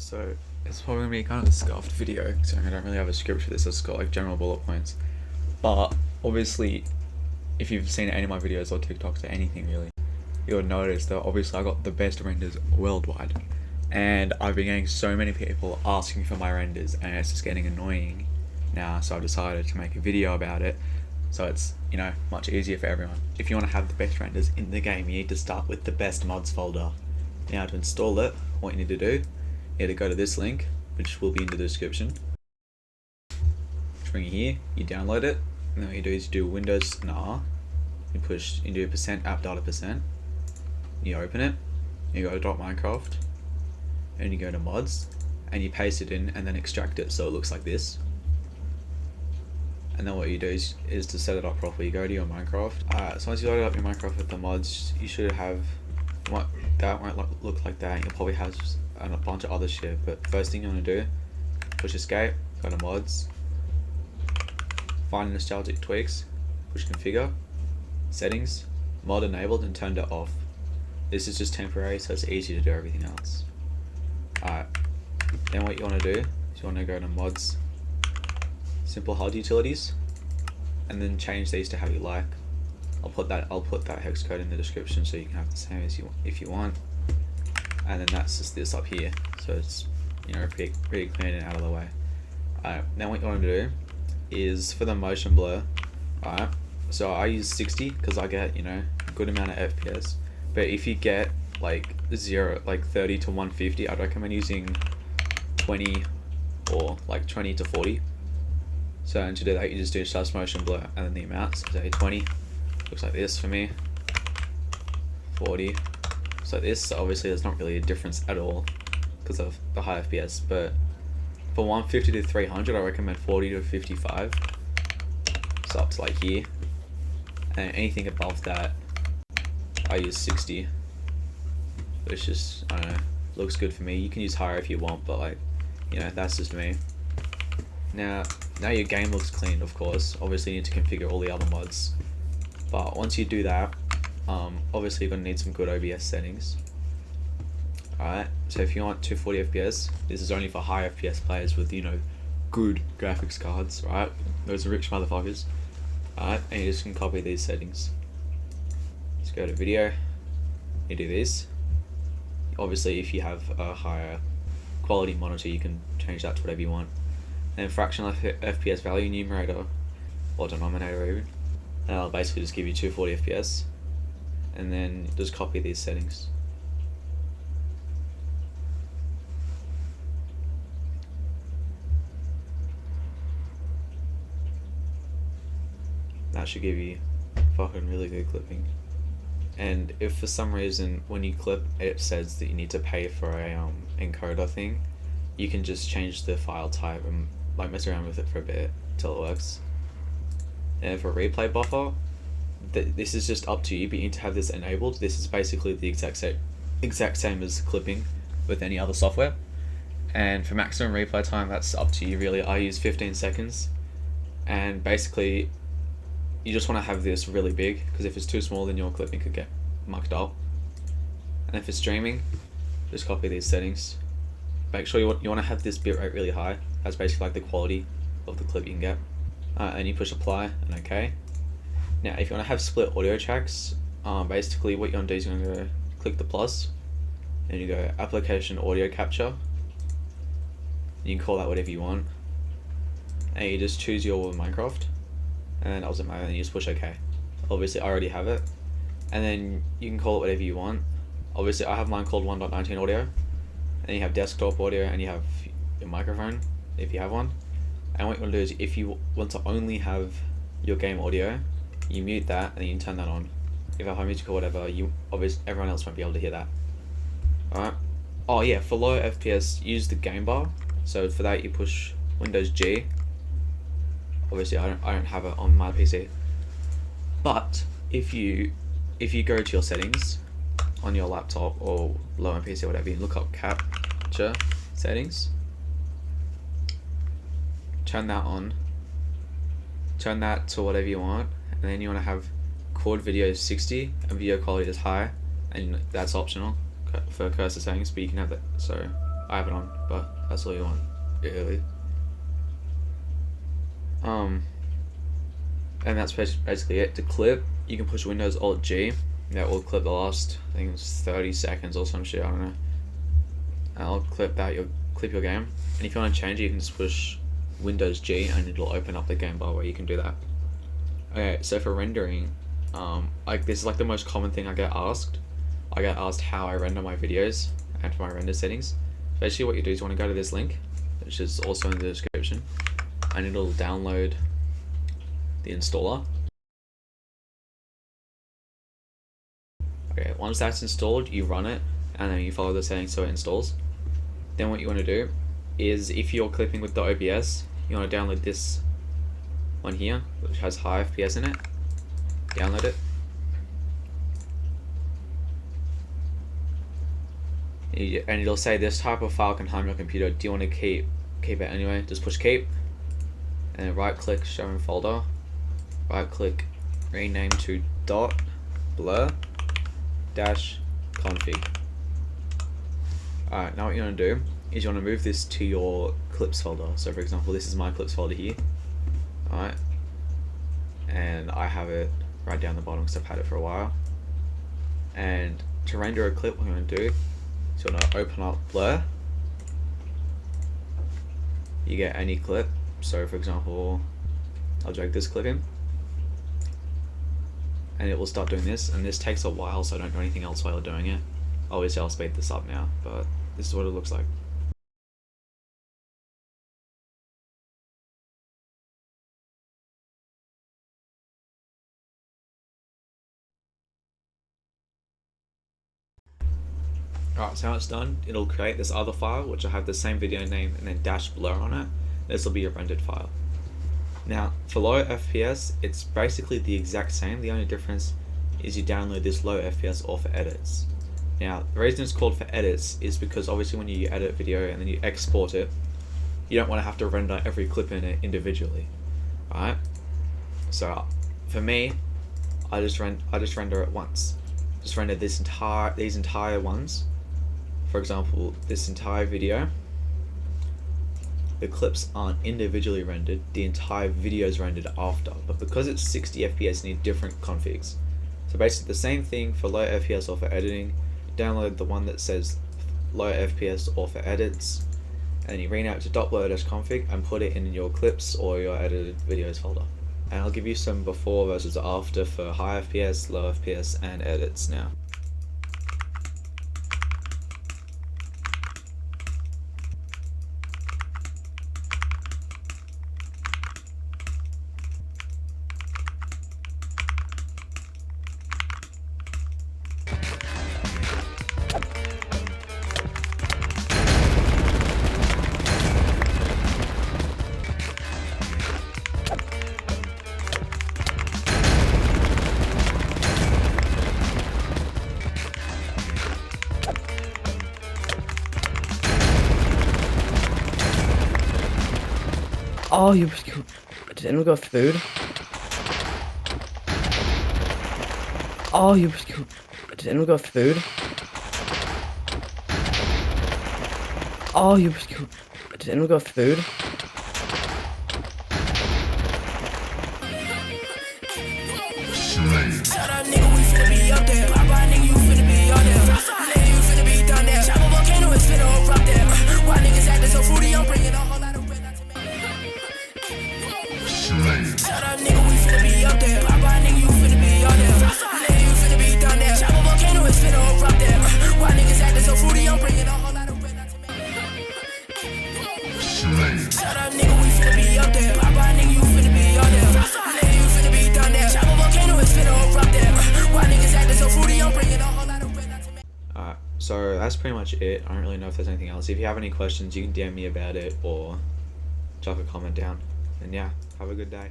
So it's probably gonna be kind of a scuffed video, so I don't really have a script for this. I've just got like general bullet points. But obviously, if you've seen any of my videos or TikToks or anything really, you'll notice that obviously I got the best renders worldwide, and I've been getting so many people asking for my renders, and it's just getting annoying now. So I've decided to make a video about it, so it's much easier for everyone. If you want to have the best renders in the game, you need to start with the best mods folder. Now to install it, what you need to do, you need to go to this link, which will be in the description. Just bring it here, you download it, and then what you do is you do Windows and R, you do %app data %, you open it, you go to .minecraft, and you go to mods, and you paste it in and then extract it so it looks like this. And then what you do is to set it up properly, you go to your Minecraft. So once you load up your Minecraft with the mods, you should have, that won't look like that, you'll probably have a bunch of other shit, but first thing you want to do, push escape, go to mods, find nostalgic tweaks, push configure, settings, mod enabled and turned it off. This is just temporary, so it's easy to do everything else. Then what you want to do is you want to go to mods, simple HUD utilities, and then change these to how you like. I'll put that hex code in the description so you can have the same as if you want. And then that's just this up here, so it's pretty clean and out of the way. Now what you want to do is for the motion blur. So I use 60 because I get a good amount of FPS. But if you get like 30 to 150, I'd recommend using 20 or like 20 to 40. So and to do that, you just do just motion blur and then the amounts. So say 20 looks like this for me. 40 looks like this. So obviously there's not really a difference at all because of the high FPS. But for 150 to 300, I recommend 40 to 55. So up to like here. And anything above that, I use 60. Which just, I don't know, looks good for me. You can use higher if you want, but like, that's just me. Now your game looks clean, of course. Obviously you need to configure all the other mods. But once you do that, obviously you're going to need some good OBS settings. Alright, so if you want 240 FPS, this is only for high FPS players with, good graphics cards, right? Those are rich motherfuckers. Alright, and you just can copy these settings. Let's go to video, you do this. Obviously if you have a higher quality monitor, you can change that to whatever you want. And fractional FPS value, numerator or denominator even. And I'll basically just give you 240 FPS. And then just copy these settings. That should give you fucking really good clipping. And if for some reason when you clip it says that you need to pay for a encoder thing, you can just change the file type and like mess around with it for a bit till it works. And for replay buffer, this is just up to you, but you need to have this enabled. This is basically the exact same as clipping with any other software. And for maximum replay time, that's up to you really. I use 15 seconds, and basically you just want to have this really big, because if it's too small then your clipping could get mucked up. And if it's streaming, just copy these settings. Make sure you want to have this bitrate really high. That's basically like the quality of the clip you can get. And you push apply and OK. Now if you want to have split audio tracks, basically what you're going to do is you're going to go click the plus and you go application audio capture. You can call that whatever you want, and you just choose your Minecraft, and that was it, and you just push OK. Obviously I already have it, and then you can call it whatever you want. Obviously I have mine called 1.19 audio, and you have desktop audio, and you have your microphone if you have one. And what you want to do is if you want to only have your game audio, you mute that and then you can turn that on. If you have home music or whatever, everyone else won't be able to hear that. Alright. Oh yeah, for low FPS, use the game bar. So for that you push Windows G. Obviously I don't have it on my PC. But if you go to your settings on your laptop or low end PC or whatever, you look up capture settings. Turn that on. Turn that to whatever you want, and then you want to have quad video 60 and video quality is high, and that's optional for cursor settings, but you can have that. So I have it on, but that's all you want, really. And that's basically it. To clip, you can push Windows Alt G. That will clip the last, I think it's 30 seconds or some shit, I don't know. And I'll clip that, you'll clip your game. And if you want to change it, you can just push Windows G and it'll open up the game bar where you can do that. Okay, so for rendering, like this is like the most common thing I get asked. I get asked how I render my videos and for my render settings. Basically what you do is you want to go to this link, which is also in the description, and it'll download the installer. Okay, once that's installed, you run it and then you follow the settings so it installs. Then what you want to do is, if you're clipping with the OBS, you want to download this one here, which has high FPS in it. Download it. And it'll say this type of file can harm your computer. Do you want to keep it anyway? Just push keep, and then right click show in folder. Right click rename to .blur -config. Alright, now what you want to do is you want to move this to your clips folder. So for example, this is my clips folder here. Alright, and I have it right down the bottom because I've had it for a while. And to render a clip, what you want to do is you want to open up blur. You get any clip. So for example, I'll drag this clip in and it will start doing this, and this takes a while, so don't do anything else while you're doing it. Obviously I'll speed this up now, but this is what it looks like. Alright, so now it's done, it'll create this other file which will have the same video name and then -blur on it. This will be your rendered file. Now, for low FPS, it's basically the exact same. The only difference is you download this low FPS or for edits. Now, the reason it's called for edits is because obviously when you edit video and then you export it, you don't want to have to render every clip in it individually, right? So, for me, I just render it once. Just render these entire ones. For example, this entire video. The clips aren't individually rendered, the entire video is rendered after, but because it's 60 FPS, you need different configs. So basically the same thing for low FPS or for editing. You download the one that says low FPS or for edits, and then you rename it to .blur-config and put it in your clips or your edited videos folder. And I'll give you some before versus after for high FPS, low FPS, and edits now. Oh, did anyone go food? Oh, did anyone go food? Oh, did anyone go food? Shut up, nigga, we finna be up there. Pop out, nigga, you finna be up there. Nigga, you finna be done there. Chop a volcano, it's finna erupt there. Why niggas acting so fruity? I'm bringing a whole lot of red out to me. Shut up, nigga, we finna be up there. Pop out, nigga, you finna be up there. Nigga, you finna be done there. Chop a volcano, it's finna erupt there. Why niggas acting so fruity? I'm bringing a whole lot of red out to me. Shut up, nigga, we finna be up there. Pop out, nigga, you finna be up there. Nigga, you finna be done there. Chop a volcano, it's finna erupt there. Why niggas acting so fruity? I'm bringing a whole lot of red out to me. Alright, so that's pretty much it. I don't really know if there's anything else. If you have any questions, you can DM me about it or drop a comment down. And yeah, have a good day.